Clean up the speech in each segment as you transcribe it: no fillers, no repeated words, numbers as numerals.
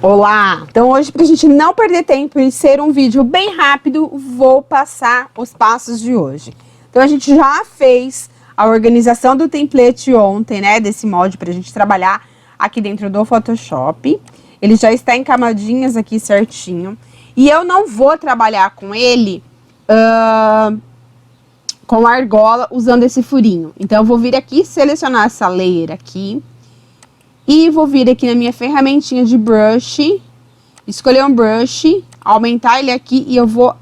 Olá! Então hoje, para a gente não perder tempo e ser um vídeo bem rápido, vou passar os passos de hoje. Então a gente já fez a organização do template ontem, né, desse molde para a gente trabalhar aqui dentro do Photoshop. Ele já está em camadinhas aqui certinho. E eu não vou trabalhar com ele com argola usando esse furinho. Então eu vou vir aqui, selecionar essa layer aqui. E vou vir aqui na minha ferramentinha de brush, escolher um brush, aumentar ele aqui e eu vou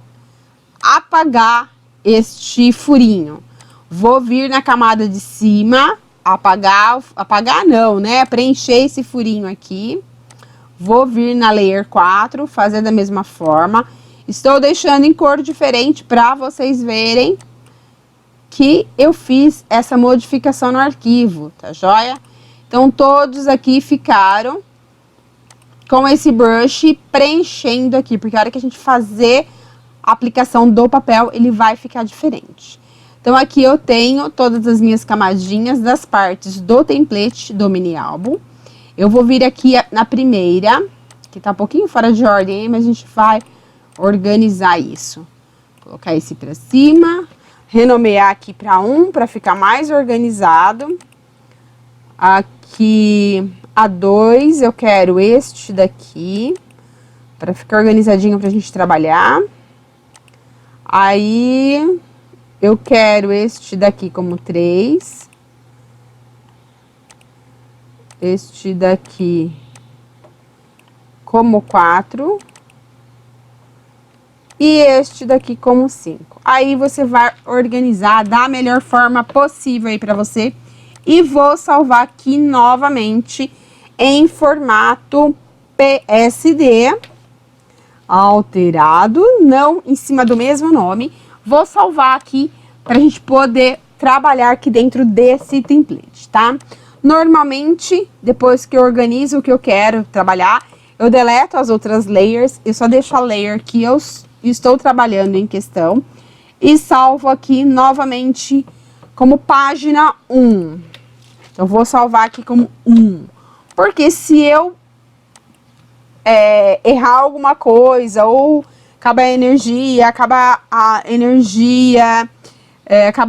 apagar este furinho. Vou vir na camada de cima, apagar não, né? Preencher esse furinho aqui. Vou vir na layer 4, fazer da mesma forma. Estou deixando em cor diferente para vocês verem que eu fiz essa modificação no arquivo, tá joia? Então, todos aqui ficaram com esse brush preenchendo aqui, porque a hora que a gente fazer a aplicação do papel, ele vai ficar diferente. Então, aqui eu tenho todas as minhas camadinhas das partes do template do mini álbum. Eu vou vir aqui na primeira, que tá um pouquinho fora de ordem, mas a gente vai organizar isso. Colocar esse pra cima, renomear aqui pra 1, pra ficar mais organizado. Aqui, a 2, eu quero este daqui, para ficar organizadinho pra gente trabalhar. Aí, eu quero este daqui como 3. Este daqui como 4. E este daqui como 5. Aí, você vai organizar da melhor forma possível aí pra você. E vou salvar aqui novamente em formato PSD, alterado, não em cima do mesmo nome. Vou salvar aqui para a gente poder trabalhar aqui dentro desse template, tá? Normalmente, depois que eu organizo o que eu quero trabalhar, eu deleto as outras layers, eu só deixo a layer que eu estou trabalhando em questão e salvo aqui novamente como página 1. Então, vou salvar aqui como 1. Porque se eu errar alguma coisa, ou acaba a energia, acaba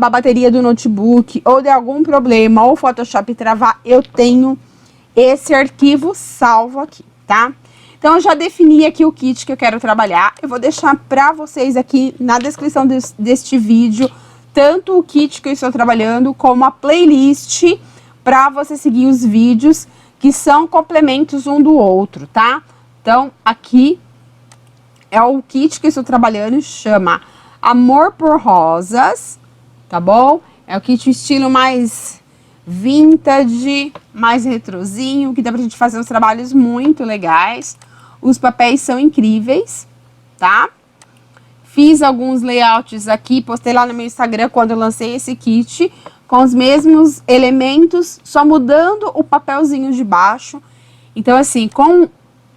a bateria do notebook, ou der algum problema, ou o Photoshop travar, eu tenho esse arquivo salvo aqui, tá? Então, eu já defini aqui o kit que eu quero trabalhar. Eu vou deixar pra vocês aqui na descrição deste vídeo, tanto o kit que eu estou trabalhando, como a playlist para você seguir os vídeos que são complementos um do outro, tá? Então, aqui é o kit que eu estou trabalhando, chama Amor por Rosas, tá bom? É o kit estilo mais vintage, mais retrozinho, que dá pra gente fazer uns trabalhos muito legais. Os papéis são incríveis, tá? Fiz alguns layouts aqui, postei lá no meu Instagram quando eu lancei esse kit, com os mesmos elementos, só mudando o papelzinho de baixo. Então, assim, com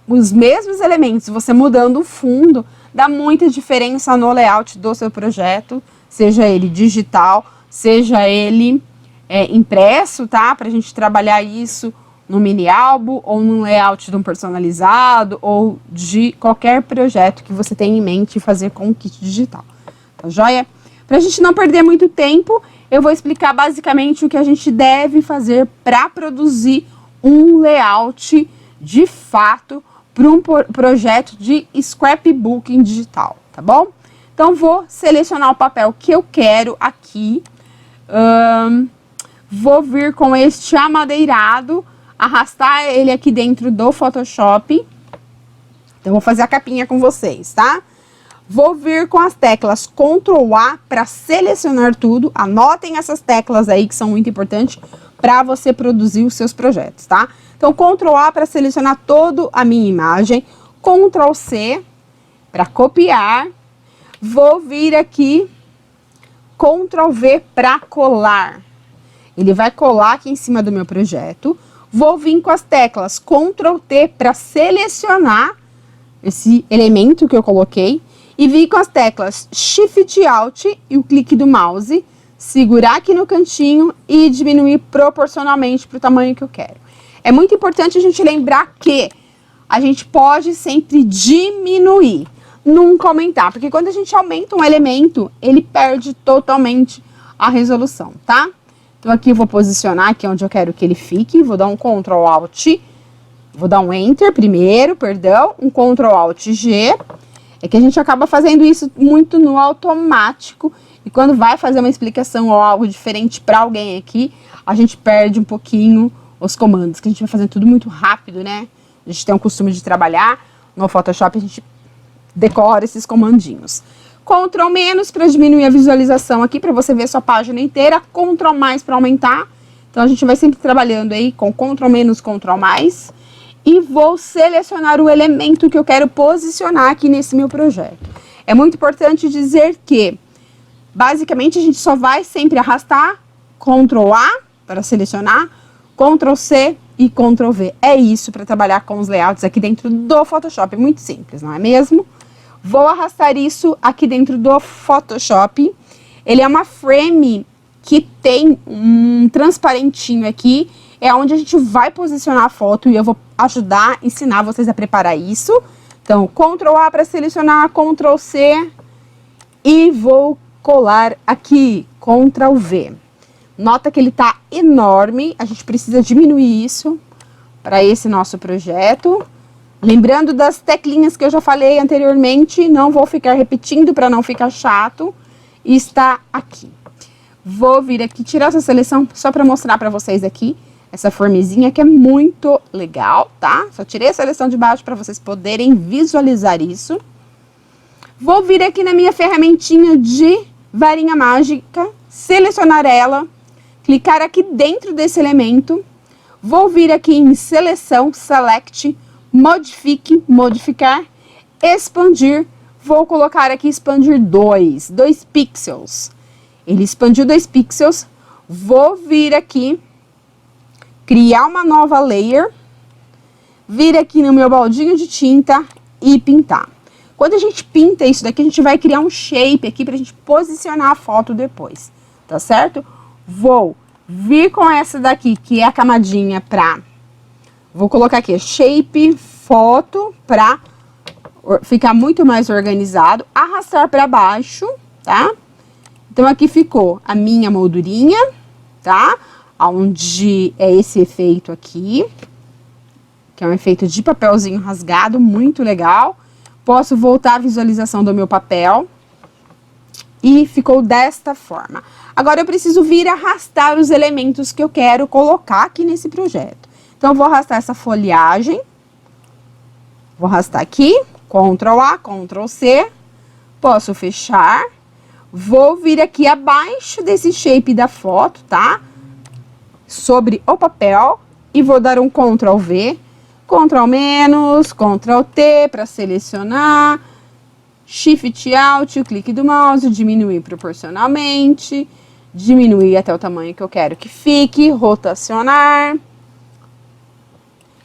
os mesmos elementos, você mudando o fundo, dá muita diferença no layout do seu projeto, seja ele digital, seja ele impresso, tá? Pra gente trabalhar isso no mini álbum, ou no layout de um personalizado, ou de qualquer projeto que você tenha em mente fazer com o kit digital. Tá joia? Pra gente não perder muito tempo, eu vou explicar basicamente o que a gente deve fazer para produzir um layout de fato para um projeto de scrapbooking digital, tá bom? Então, vou selecionar o papel que eu quero aqui. Vou vir com este amadeirado, arrastar ele aqui dentro do Photoshop. Então, vou fazer a capinha com vocês, tá? Vou vir com as teclas Ctrl A para selecionar tudo. Anotem essas teclas aí que são muito importantes para você produzir os seus projetos, tá? Então, Ctrl A para selecionar toda a minha imagem. Ctrl C para copiar. Vou vir aqui, Ctrl V para colar. Ele vai colar aqui em cima do meu projeto. Vou vir com as teclas Ctrl T para selecionar esse elemento que eu coloquei. E vir com as teclas Shift Alt e o clique do mouse, segurar aqui no cantinho e diminuir proporcionalmente para o tamanho que eu quero. É muito importante a gente lembrar que a gente pode sempre diminuir, nunca aumentar, porque quando a gente aumenta um elemento, ele perde totalmente a resolução, tá? Então aqui eu vou posicionar aqui onde eu quero que ele fique, vou dar um Ctrl Alt, vou dar um Enter primeiro, perdão, um Ctrl Alt G. É que a gente acaba fazendo isso muito no automático, e quando vai fazer uma explicação ou algo diferente para alguém aqui, a gente perde um pouquinho os comandos, que a gente vai fazendo tudo muito rápido, né? A gente tem um costume de trabalhar no Photoshop, a gente decora esses comandinhos. Ctrl menos para diminuir a visualização aqui, para você ver sua página inteira. Ctrl mais para aumentar. Então, a gente vai sempre trabalhando aí com Ctrl menos, Ctrl mais. E vou selecionar o elemento que eu quero posicionar aqui nesse meu projeto. É muito importante dizer que, basicamente, a gente só vai sempre arrastar Ctrl A para selecionar, Ctrl C e Ctrl V. É isso para trabalhar com os layouts aqui dentro do Photoshop. É muito simples, não é mesmo? Vou arrastar isso aqui dentro do Photoshop. Ele é uma frame que tem um transparentinho aqui. É onde a gente vai posicionar a foto e eu vou ajudar, ensinar vocês a preparar isso. Então, Ctrl A para selecionar, Ctrl C e vou colar aqui, Ctrl V. Nota que ele está enorme, a gente precisa diminuir isso para esse nosso projeto. Lembrando das teclinhas que eu já falei anteriormente, não vou ficar repetindo para não ficar chato. E está aqui. Vou vir aqui, tirar essa seleção só para mostrar para vocês aqui. Essa formezinha que é muito legal, tá? Só tirei a seleção de baixo para vocês poderem visualizar isso. Vou vir aqui na minha ferramentinha de varinha mágica, selecionar ela, clicar aqui dentro desse elemento. Vou vir aqui em seleção, select, modifique, modificar, expandir. Vou colocar aqui expandir 2 pixels. Ele expandiu 2 pixels. Vou vir aqui, criar uma nova layer, vir aqui no meu baldinho de tinta e pintar. Quando a gente pinta isso daqui, a gente vai criar um shape aqui pra gente posicionar a foto depois, tá certo? Vou vir com essa daqui, que é a camadinha pra... Vou colocar aqui, shape, foto, pra ficar muito mais organizado. Arrastar pra baixo, tá? Então, aqui ficou a minha moldurinha, tá? Onde é esse efeito aqui, que é um efeito de papelzinho rasgado, muito legal. Posso voltar a visualização do meu papel. E ficou desta forma. Agora, eu preciso vir arrastar os elementos que eu quero colocar aqui nesse projeto. Então, eu vou arrastar essa folhagem. Vou arrastar aqui, Ctrl A, Ctrl C. Posso fechar. Vou vir aqui abaixo desse shape da foto, tá? Sobre o papel. E vou dar um Ctrl V, Ctrl menos, Ctrl T para selecionar. Shift Alt, o clique do mouse, diminuir proporcionalmente. Diminuir até o tamanho que eu quero que fique. Rotacionar.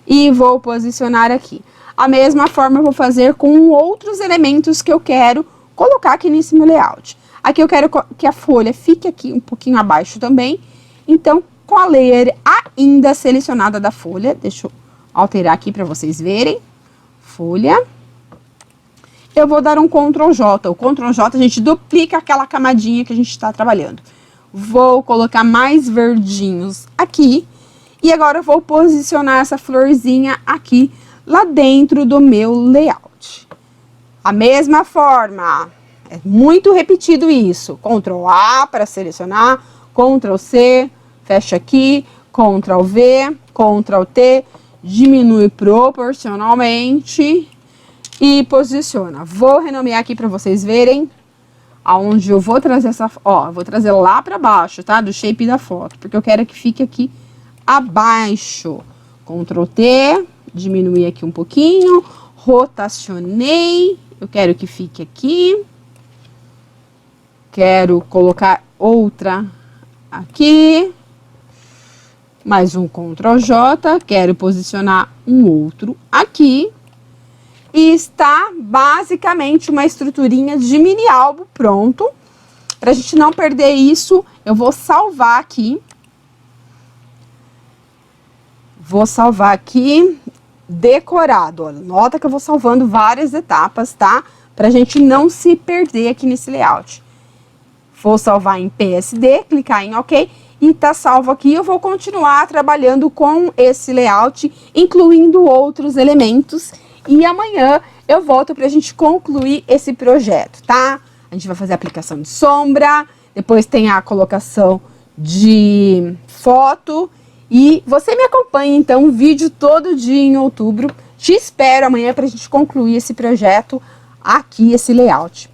E vou posicionar aqui. A mesma forma eu vou fazer com outros elementos que eu quero colocar aqui nesse meu layout. Aqui eu quero que a folha fique aqui um pouquinho abaixo também. Então, com a layer ainda selecionada da folha, deixa eu alterar aqui para vocês verem. Folha. Eu vou dar um Ctrl J. O Ctrl J a gente duplica aquela camadinha que a gente está trabalhando. Vou colocar mais verdinhos aqui. E agora eu vou posicionar essa florzinha aqui, lá dentro do meu layout. A mesma forma, é muito repetido isso. Ctrl A para selecionar, Ctrl C, fecha aqui, Ctrl V, Ctrl T, diminui proporcionalmente e posiciona. Vou renomear aqui para vocês verem aonde eu vou trazer essa, ó, vou trazer lá para baixo, tá? Do shape da foto, porque eu quero que fique aqui abaixo. Ctrl T, diminuir aqui um pouquinho, rotacionei, eu quero que fique aqui. Quero colocar outra aqui. Mais um Ctrl J, quero posicionar um outro aqui. E está basicamente uma estruturinha de mini álbum pronto. Para a gente não perder isso, eu vou salvar aqui. Vou salvar aqui decorado. Olha, nota que eu vou salvando várias etapas, tá? Pra gente não se perder aqui nesse layout. Vou salvar em PSD, clicar em OK e tá salvo aqui. Eu vou continuar trabalhando com esse layout, incluindo outros elementos. E amanhã eu volto pra gente concluir esse projeto, tá? A gente vai fazer a aplicação de sombra, depois tem a colocação de foto. E você me acompanha, então, vídeo todo dia em outubro. Te espero amanhã pra gente concluir esse projeto aqui, esse layout.